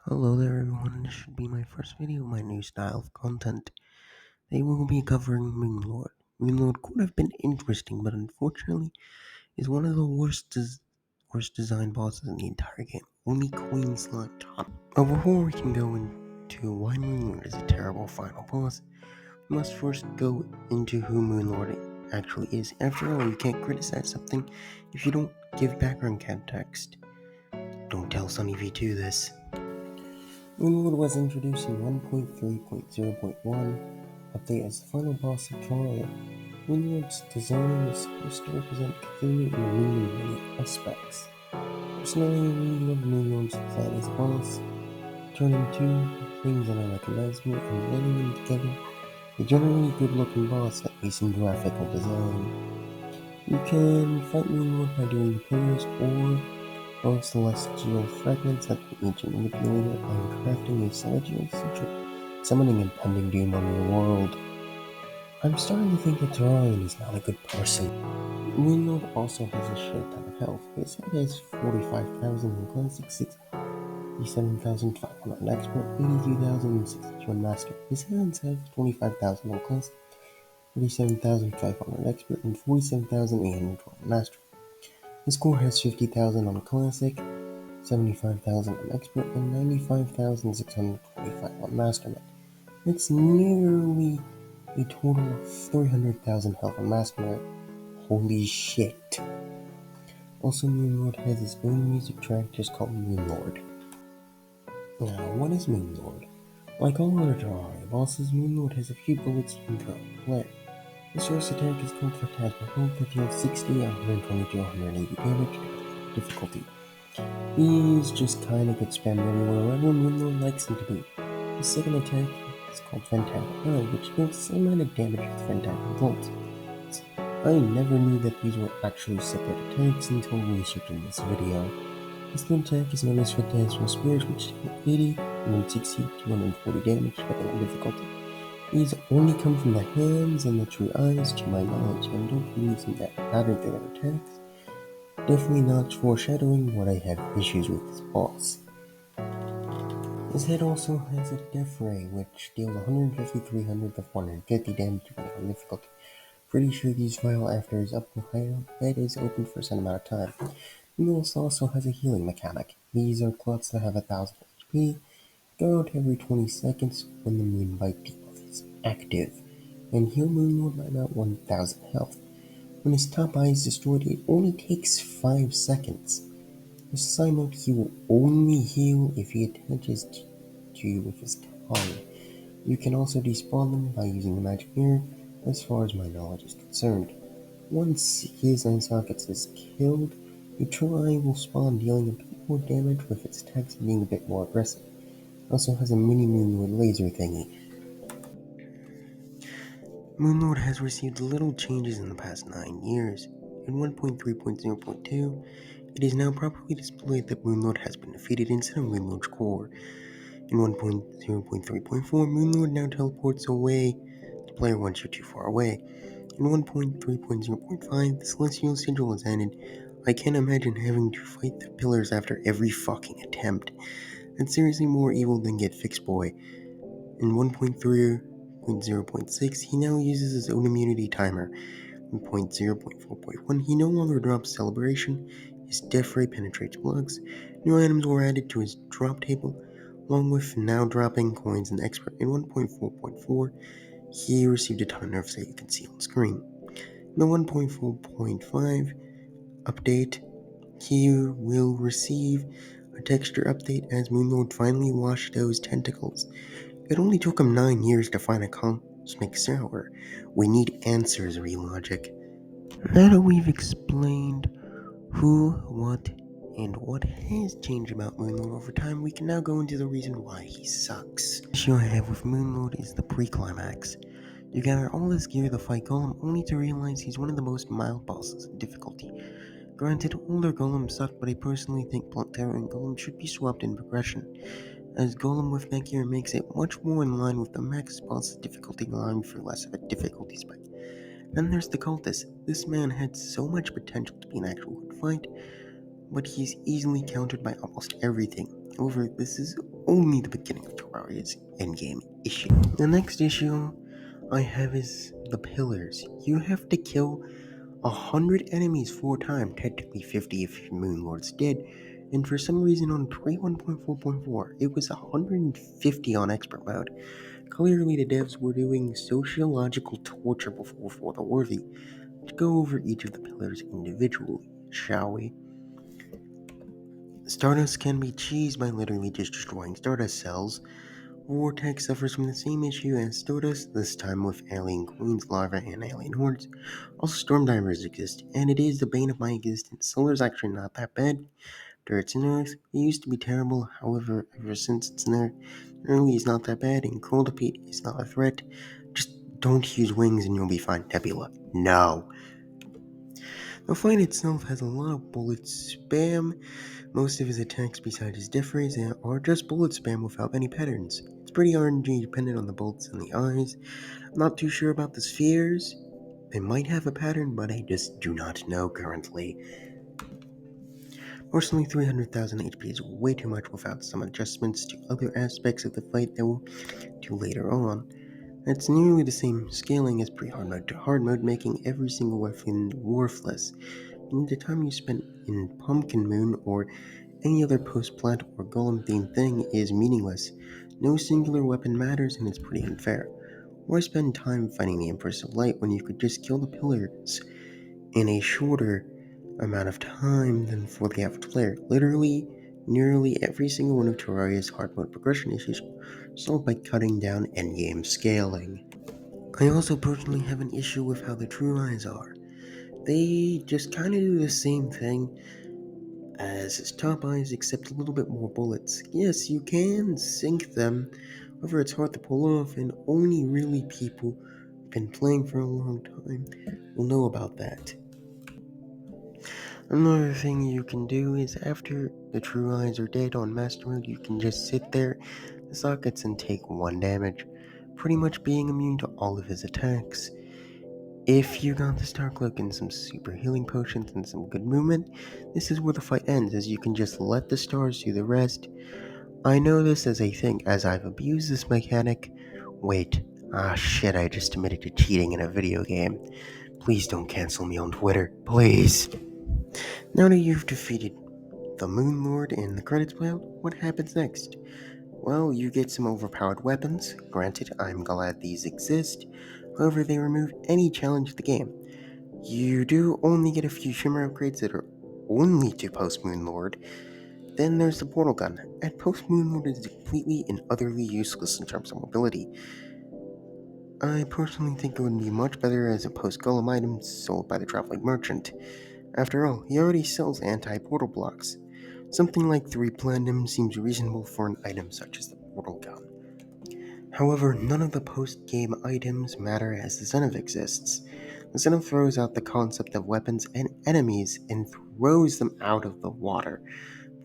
Hello there everyone, this should be my first video of my new style of content. They will be covering Moonlord. Moonlord could have been interesting, but unfortunately is one of the worst designed bosses in the entire game. Only Queen Slime top. But before we can go into why Moonlord is a terrible final boss, we must first go into who Moonlord actually is. After all, you can't criticize something if you don't give background context. Don't tell Sunny V2 this. Moonlord was introduced in 1.3.0.1 update as the final boss of Terraria. Moonlord's design is supposed to represent Cthulhu in really many aspects. Personally, I really love Moonlord's design as boss. Turning two things that are recognizable and blending them together. A generally good looking boss, at least in graphical design. You can fight Moonlord by doing the pillars or all celestial fragments that the ancient manipulator and crafting a celestial sigil, summoning impending doom on your world. I'm starting to think that Terrarian is not a good person. Moonlord also has a shit ton of health. His head has 45,000 in classic, 67,500 on expert, 82,062 on master. His hands have 25,000 on classic, 37,500 on expert, and 47,812 on master. His core has 50,000 on classic, 75,000 on expert, and 95,625 on mastermind. That's nearly a total of 300,000 health on mastermind. Holy shit. Also, Moonlord has his own music track just called Moonlord. Now, what is Moonlord? Like all other Terraria bosses, Moonlord has a few bullets you can throw at the player. His first attack is called Phantasmal Health that deals 60, 120 to 180 damage, difficulty. He's just kinda good spam everywhere, wherever Moonlord likes him to be. His second attack is called Phantasmal Eye, which deals the same amount of damage as Phantasmal Bolt. I never knew that these were actually separate attacks until researching this video. His third attack is known as Phantasmal Spears, which deals 80, 160, 240 damage depending on difficulty. These only come from the hands and the true eyes, to my knowledge, and don't use them that pattern through their attacks. Definitely not foreshadowing what I have issues with this boss. His head also has a death ray, which deals 150, 300 to 450 damage depending on difficulty. Pretty sure these fail after his up higher head is open for a certain amount of time. Moonlord also has a healing mechanic. These are clots that have 1000 HP, go out every 20 seconds when the Moonbite debuff is active, and heal Moonlord by about 1000 health. When his top eye is destroyed, it only takes 5 seconds. As a side note, he will only heal if he attaches to you with his tongue. You can also despawn them by using the magic mirror, as far as my knowledge is concerned. Once his eye socket is killed, a true eye will spawn, dealing a bit more damage with its attacks and being a bit more aggressive. It also has a mini Moonlord laser thingy. Moonlord has received little changes in the past 9 years. In 1.3.0.2, it is now properly displayed that Moonlord has been defeated instead of Moonlord's core. In 1.0.3.4, Moonlord now teleports away the player once you're too far away. In 1.3.0.5, the Celestial Sigil is added. I can't imagine having to fight the pillars after every fucking attempt. That's seriously more evil than Get Fixed Boy. In 1.3.0.6, he now uses his own immunity timer. In 1.0.4.1, he no longer drops Celebration. His death ray penetrates blocks. New items were added to his drop table, along with now dropping coins and expert. In 1.4.4, he received a ton of nerfs that you can see on screen. In the 1.4.5 update, he will receive a texture update as Moonlord finally washed those tentacles. It only took him 9 years to find a cosmic sour. We need answers, Relogic. Now that we've explained who, what, and what has changed about Moonlord over time, we can now go into the reason why he sucks. The issue I have with Moonlord is the pre-climax. You gather all this gear to fight Golem only to realize he's one of the most mild bosses in difficulty. Granted, older Golem sucked, but I personally think Plantera and Golem should be swapped in progression, as Golem with that gear makes it much more in line with the max boss difficulty, allowing for less of a difficulty spike. Then there's the Cultist. This man had so much potential to be an actual good fight, but he's easily countered by almost everything. However, this is only the beginning of Terraria's endgame issue. The next issue I have is the pillars. You have to kill 100 enemies 4 times, technically 50 if Moonlord's dead, and for some reason on 21.4.4 it was 150 on expert mode. Clearly the devs were doing sociological torture before for the worthy. Let's go over each of the pillars individually, shall we? Stardust can be cheesed by literally just destroying Stardust cells. Vortex suffers from the same issue as Stardust, this time with alien queens, larvae, and alien hordes. Also, storm divers exist, and it is the bane of my existence. Solar's actually not that bad. Turrets and Earth, it used to be terrible, however, ever since it's nerfed, early is not that bad, and Cold Pete is not a threat. Just don't use wings and you'll be fine. Nebula, no. The fight itself has a lot of bullet spam. Most of his attacks besides his death rays are just bullet spam without any patterns. It's pretty RNG dependent on the bullets and the eyes. I'm not too sure about the spheres. They might have a pattern, but I just do not know currently. Personally, 300,000 HP is way too much without some adjustments to other aspects of the fight that we'll do later on. It's nearly the same scaling as pre-hard mode to hard mode, making every single weapon worthless. And the time you spent in Pumpkin Moon or any other post-plant or golem themed thing is meaningless. No singular weapon matters and it's pretty unfair. Why spend time fighting the Empress of Light when you could just kill the pillars in a shorter amount of time than for the average player? Literally, nearly every single one of Terraria's hard mode progression issues solved by cutting down endgame scaling. I also personally have an issue with how the True Eyes are. They just kind of do the same thing as his top eyes, except a little bit more bullets. Yes, you can sink them, however, it's hard to pull off, and only really people who've been playing for a long time will know about that. Another thing you can do is after the True Eyes are dead on Master Mode, you can just sit there, the sockets, and take 1 damage, pretty much being immune to all of his attacks. If you got the Star Cloak and some super healing potions and some good movement, this is where the fight ends, as you can just let the stars do the rest. I know this as a thing, as I've abused this mechanic. Wait, shit, I just admitted to cheating in a video game. Please don't cancel me on Twitter, please. Now that you've defeated the Moonlord and the credits play out, what happens next? Well, you get some overpowered weapons. Granted, I'm glad these exist. However, they remove any challenge to the game. You do only get a few shimmer upgrades that are only to post Moonlord. Then there's the portal gun. At post Moonlord is completely and utterly useless in terms of mobility. I personally think it would be much better as a post golem item sold by the traveling merchant. After all, he already sells anti-portal blocks. Something like 3 platinum seems reasonable for an item such as the portal gun. However, none of the post-game items matter as the Zenith exists. The Zenith throws out the concept of weapons and enemies and throws them out of the water.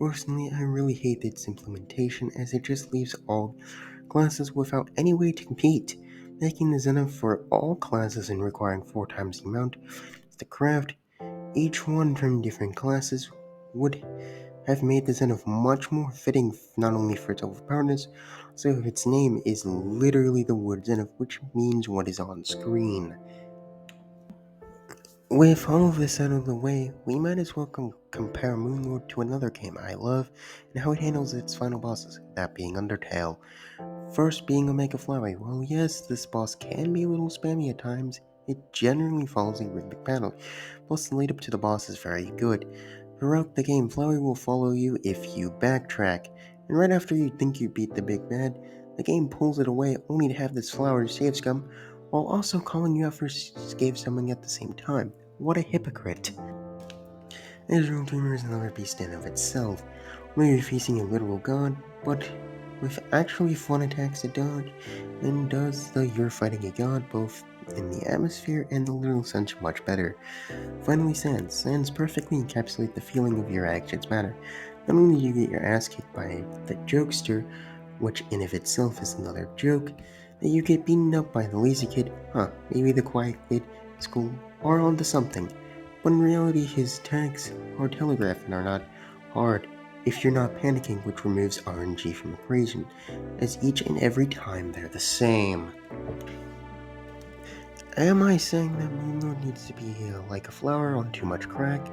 Personally, I really hate its implementation as it just leaves all classes without any way to compete, making the Zenith for all classes and requiring 4 times the amount to craft. Each one from different classes would have made the Zenith much more fitting not only for its overpoweredness, so its name is literally the word Zenith, which means what is on screen. With all of this out of the way, we might as well compare Moonlord to another game I love and how it handles its final bosses, that being Undertale. First being Omega Flowey. While yes, this boss can be a little spammy at times, it generally follows a rhythmic pattern, plus the lead up to the boss is very good. Throughout the game, Flowey will follow you if you backtrack, and right after you think you beat the big bad, the game pulls it away only to have this flower save scum, while also calling you out for save scumming at the same time. What a hypocrite. Israel Dreamer is another beast in of itself, where you're facing a literal god, but with actually fun attacks to dodge, and does the you're fighting a god both in the atmosphere and the literal sense much better. Finally, Sans. Sans perfectly encapsulate the feeling of your actions matter. Not only do you get your ass kicked by the jokester, which in of itself is another joke, that you get beaten up by the lazy kid, maybe the quiet kid, school, or onto something. But in reality, his attacks are telegraphed and are not hard. if you're not panicking, which removes RNG from the equation, as each and every time they're the same. Am I saying that Moonlord needs to be like a flower on too much crack?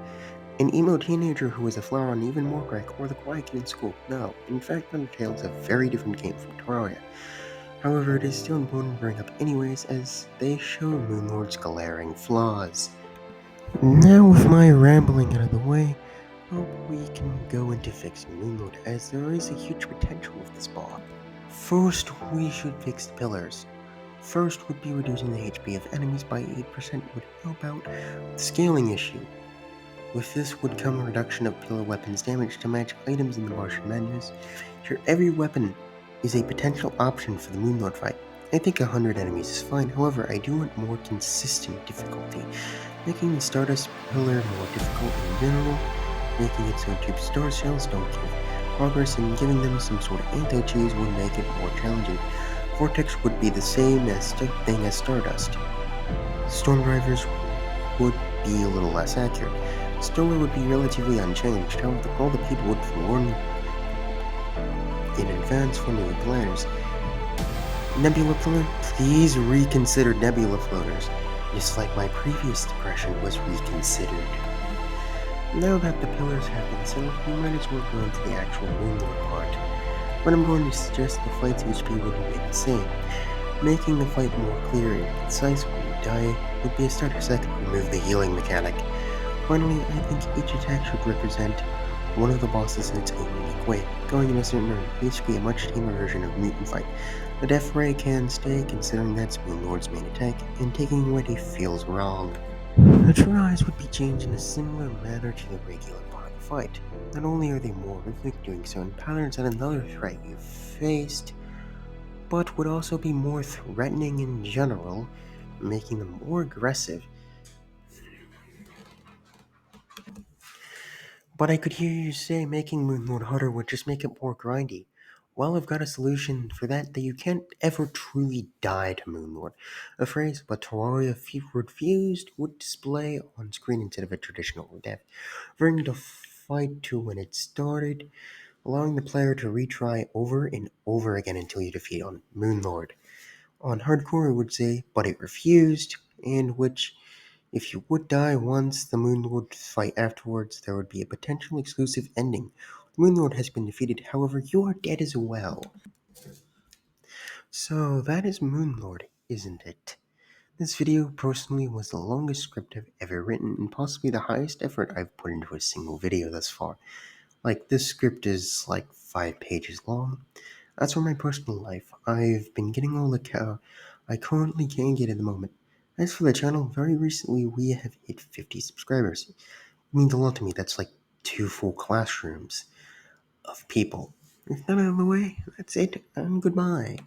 An emo teenager who is a flower on even more crack, or the quiet kid in school? No. In fact, Undertale is a very different game from Terraria. However, it is still important to bring up anyways, as they show Moonlord's glaring flaws. Now, with my rambling out of the way, hope we can go into fixing Moonlord, as there is a huge potential with this boss. First, we should fix the pillars. First would be reducing the HP of enemies by 8% would help out the scaling issue. With this would come a reduction of pillar weapons damage to match items in the Martian menus. Here, every weapon is a potential option for the Moonlord fight. I think 100 enemies is fine, however, I do want more consistent difficulty, making the Stardust pillar more difficult in general, making it so tube star shells don't give progress, and giving them some sort of anti-cheese would make it more challenging. Vortex would be the same thing as Stardust. Storm drivers would be a little less accurate. Stoller would be relatively unchanged, however, all the people would warn in advance for new players. Nebula Floater? Please reconsider Nebula Floaters, just like my previous depression was reconsidered. Now that the pillars have been settled, we might as well go into the actual Moonlord part. But I'm going to suggest the fight's HP would remain the same. Making the fight more clear and concise when you die would be a starter. Second, remove the healing mechanic. Finally, I think each attack should represent one of the bosses in its own unique way, going in a certain order, basically a much tamer version of Mutant Fight. The Death Ray can stay, considering that's Moonlord's main attack, and taking away it feels wrong. The tries would be changed in a similar manner to the regular part of the fight. Not only are they more rhythmic, doing so in patterns than another threat you've faced, but would also be more threatening in general, making them more aggressive. But I could hear you say making Moonlord harder would just make it more grindy. Well, I've got a solution for that you can't ever truly die to Moonlord. A phrase, but Terraria refused, would display on screen instead of a traditional death, bringing the fight to when it started, allowing the player to retry over and over again until you defeat on Moonlord. On hardcore, it would say, but it refused, and which, if you would die once, the Moonlord fight afterwards, there would be a potential exclusive ending. The Moonlord has been defeated, however, you are dead as well. So that is Moonlord, isn't it? This video, personally, was the longest script I've ever written, and possibly the highest effort I've put into a single video thus far. Like, this script is like 5 pages long. As for my personal life, I've been getting all the cow I currently can get at the moment. As for the channel, very recently we have hit 50 subscribers. It means a lot to me. That's like 2 full classrooms of people. With that out of the way, that's it, and goodbye.